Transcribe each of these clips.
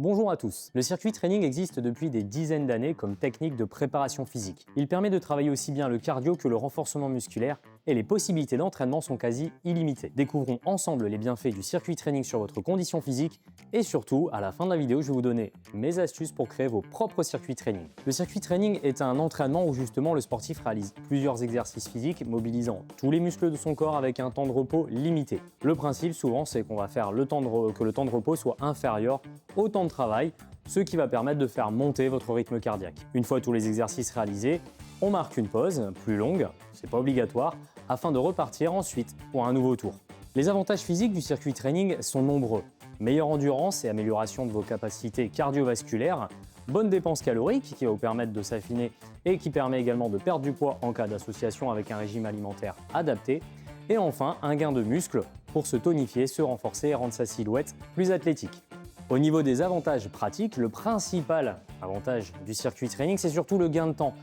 Bonjour à tous. Le circuit training existe depuis des dizaines d'années comme technique de préparation physique. Il permet de travailler aussi bien le cardio que le renforcement musculaire et les possibilités d'entraînement sont quasi illimitées. Découvrons ensemble les bienfaits du circuit training sur votre condition physique et surtout, à la fin de la vidéo, je vais vous donner mes astuces pour créer vos propres circuits training. Le circuit training est un entraînement où justement le sportif réalise plusieurs exercices physiques mobilisant tous les muscles de son corps avec un temps de repos limité. Le principe souvent, c'est qu'on va faire que le temps de repos soit inférieur au temps de travail, ce qui va permettre de faire monter votre rythme cardiaque. Une fois tous les exercices réalisés, on marque une pause plus longue, c'est pas obligatoire, afin de repartir ensuite pour un nouveau tour. Les avantages physiques du circuit training sont nombreux. Meilleure endurance et amélioration de vos capacités cardiovasculaires, bonne dépense calorique qui va vous permettre de s'affiner et qui permet également de perdre du poids en cas d'association avec un régime alimentaire adapté, et enfin un gain de muscle pour se tonifier, se renforcer et rendre sa silhouette plus athlétique. Au niveau des avantages pratiques, le principal avantage du circuit training, c'est surtout le gain de temps.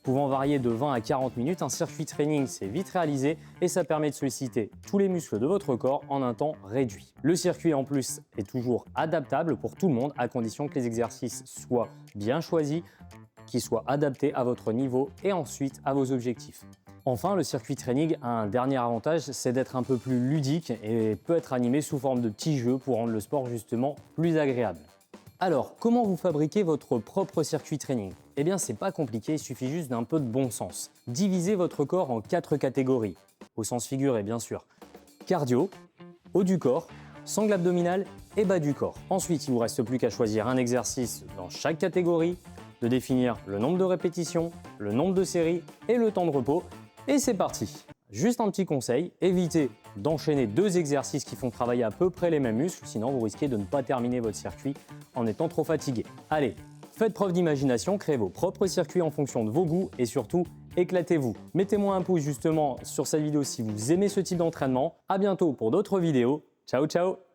Pouvant varier de 20 à 40 minutes, un circuit training, c'est vite réalisé et ça permet de solliciter tous les muscles de votre corps en un temps réduit. Le circuit en plus est toujours adaptable pour tout le monde à condition que les exercices soient bien choisis, qu'ils soient adaptés à votre niveau et ensuite à vos objectifs. Enfin, le circuit training a un dernier avantage, c'est d'être un peu plus ludique et peut être animé sous forme de petits jeux pour rendre le sport justement plus agréable. Alors, comment vous fabriquez votre propre circuit training? Eh bien, c'est pas compliqué, il suffit juste d'un peu de bon sens. Divisez votre corps en 4 catégories, au sens figuré bien sûr. Cardio, haut du corps, sangle abdominal et bas du corps. Ensuite, il ne vous reste plus qu'à choisir un exercice dans chaque catégorie, de définir le nombre de répétitions, le nombre de séries et le temps de repos. Et c'est parti! Juste un petit conseil, évitez d'enchaîner 2 exercices qui font travailler à peu près les mêmes muscles, sinon vous risquez de ne pas terminer votre circuit en étant trop fatigué. Allez, faites preuve d'imagination, créez vos propres circuits en fonction de vos goûts et surtout, éclatez-vous. Mettez-moi un pouce justement sur cette vidéo si vous aimez ce type d'entraînement. À bientôt pour d'autres vidéos. Ciao, ciao!